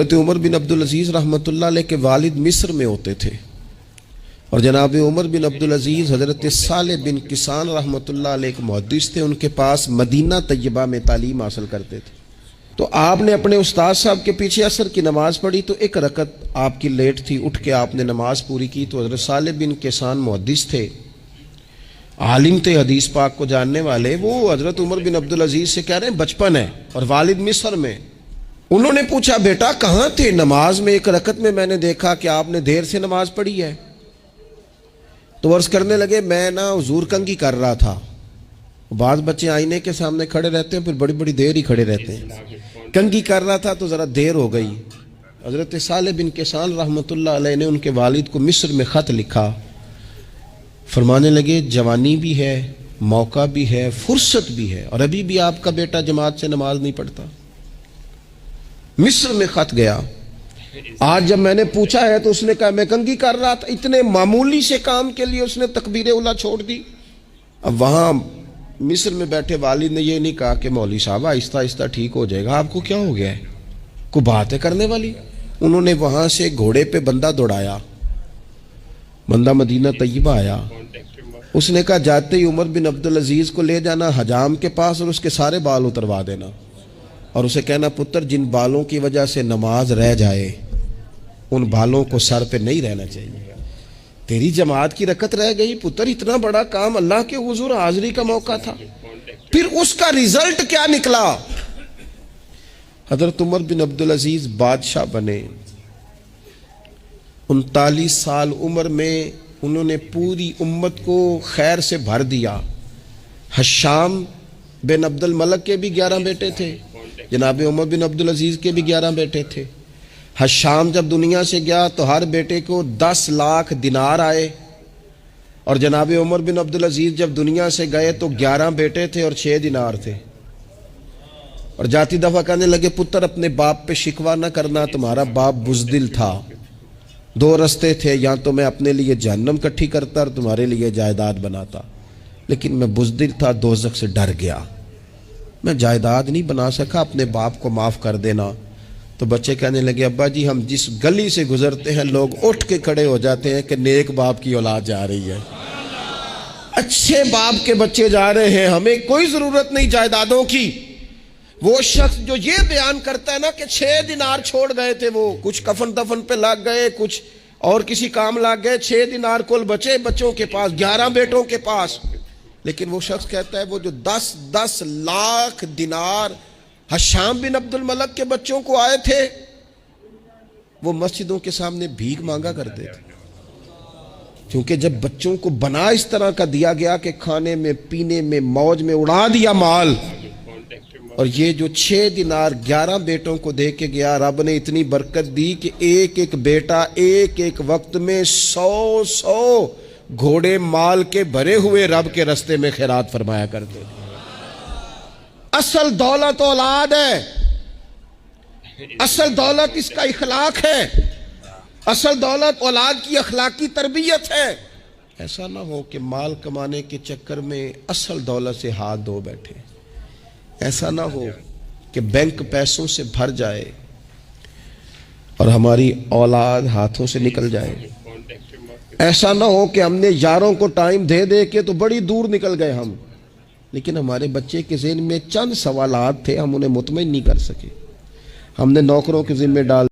حضرت عمر بن عبدالعزیز رحمۃ اللہ علیہ کے والد مصر میں ہوتے تھے، اور جناب عمر بن عبدالعزیز حضرت صالح بن کسان رحمۃ اللہ علیہ کے محدث تھے، ان کے پاس مدینہ طیبہ میں تعلیم حاصل کرتے تھے۔ تو آپ نے اپنے استاد صاحب کے پیچھے عصر کی نماز پڑھی تو ایک رکعت آپ کی لیٹ تھی، اٹھ کے آپ نے نماز پوری کی تو حضرت صالح بن کسان محدث تھے، عالم تھے، حدیث پاک کو جاننے والے، وہ حضرت عمر بن عبدالعزیز سے کہہ رہے ہیں بچپن ہے اور والد مصر میں۔ انہوں نے پوچھا بیٹا کہاں تھے؟ نماز میں ایک رکعت میں نے دیکھا کہ آپ نے دیر سے نماز پڑھی ہے۔ تو عرض کرنے لگے میں حضور کنگھی کر رہا تھا۔ بعض بچے آئینے کے سامنے کھڑے رہتے ہیں، پھر بڑی بڑی دیر ہی کھڑے رہتے ہیں۔ کنگھی کر رہا تھا تو ذرا دیر ہو گئی۔ حضرت صالح بن کسان رحمۃ اللہ علیہ نے ان کے والد کو مصر میں خط لکھا، فرمانے لگے جوانی بھی ہے، موقع بھی ہے، فرصت بھی ہے، اور ابھی بھی آپ کا بیٹا جماعت سے نماز نہیں پڑھتا۔ مصر میں خط گیا۔ آج جب میں نے پوچھا ہے تو اس نے کہا میں کنگھی کر رہا تھا۔ اتنے معمولی سے کام کے لیے اس نے تکبیر اولیٰ چھوڑ دی۔ اب وہاں مصر میں بیٹھے والد نے یہ نہیں کہا کہ مولوی صاحب آہستہ آہستہ ٹھیک ہو جائے گا، آپ کو کیا ہو گیا ہے، کوئی بات ہے کرنے والی؟ انہوں نے وہاں سے گھوڑے پہ بندہ دوڑایا، بندہ مدینہ طیبہ آیا۔ اس نے کہا جاتے ہی عمر بن عبدالعزیز کو لے جانا حجام کے پاس اور اس کے سارے بال اتروا دینا، اور اسے کہنا پتر جن بالوں کی وجہ سے نماز رہ جائے ان بالوں کو سر پہ نہیں رہنا چاہیے، تیری جماعت کی رکعت رہ گئی پتر، اتنا بڑا کام، اللہ کے حضور حاضری کا موقع تھا۔ پھر اس کا ریزلٹ کیا نکلا؟ حضرت عمر بن عبدالعزیز بادشاہ بنے۔ 39 سال عمر میں انہوں نے پوری امت کو خیر سے بھر دیا۔ حشام بن عبد الملک کے بھی 11 بیٹے تھے، جناب عمر بن عبدالعزیز کے بھی 11 بیٹے تھے۔ حشام جب دنیا سے گیا تو ہر بیٹے کو 10 لاکھ دینار آئے، اور جناب عمر بن عبدالعزیز جب دنیا سے گئے تو 11 بیٹے تھے اور 6 دینار تھے۔ اور جاتی دفعہ کہنے لگے پتر اپنے باپ پہ شکوہ نہ کرنا، تمہارا باپ بزدل تھا، 2 رستے تھے، یا تو میں اپنے لیے جہنم کٹھی کرتا اور تمہارے لیے جائیداد بناتا، لیکن میں بزدل تھا، دوزخ سے ڈر گیا، میں جائیداد نہیں بنا سکا، اپنے باپ کو معاف کر دینا۔ تو بچے کہنے لگے ابا جی ہم جس گلی سے گزرتے ہیں لوگ اٹھ کے کھڑے ہو جاتے ہیں کہ نیک باپ کی اولاد جا رہی ہے، اچھے باپ کے بچے جا رہے ہیں، ہمیں کوئی ضرورت نہیں جائیدادوں کی۔ وہ شخص جو یہ بیان کرتا ہے نا کہ 6 دینار چھوڑ گئے تھے، وہ کچھ کفن دفن پہ لگ گئے، کچھ اور کسی کام لگ گئے، 6 دینار کل بچے بچوں کے پاس، 11 بیٹوں کے پاس، لیکن وہ شخص کہتا ہے وہ جو 10 لاکھ دینار حشام بن عبد الملک کے بچوں کو آئے تھے، وہ مسجدوں کے سامنے بھیک مانگا کرتے تھے، کیونکہ جب بچوں کو بنا اس طرح کا دیا گیا کہ کھانے میں پینے میں موج میں اڑا دیا مال، اور یہ جو 6 دینار 11 بیٹوں کو دے کے گیا، رب نے اتنی برکت دی کہ ایک ایک بیٹا ایک ایک وقت میں 100 گھوڑے مال کے بھرے ہوئے رب کے رستے میں خیرات فرمایا کرتے تھے۔ اصل دولت اولاد ہے، اصل دولت اس کا اخلاق ہے، اصل دولت اولاد کی اخلاقی تربیت ہے۔ ایسا نہ ہو کہ مال کمانے کے چکر میں اصل دولت سے ہاتھ دھو بیٹھے، ایسا نہ ہو کہ بینک پیسوں سے بھر جائے اور ہماری اولاد ہاتھوں سے نکل جائے، ایسا نہ ہو کہ ہم نے یاروں کو ٹائم دے دے کے تو بڑی دور نکل گئے ہم، لیکن ہمارے بچے کے ذہن میں چند سوالات تھے، ہم انہیں مطمئن نہیں کر سکے، ہم نے نوکروں کے ذمہ ڈال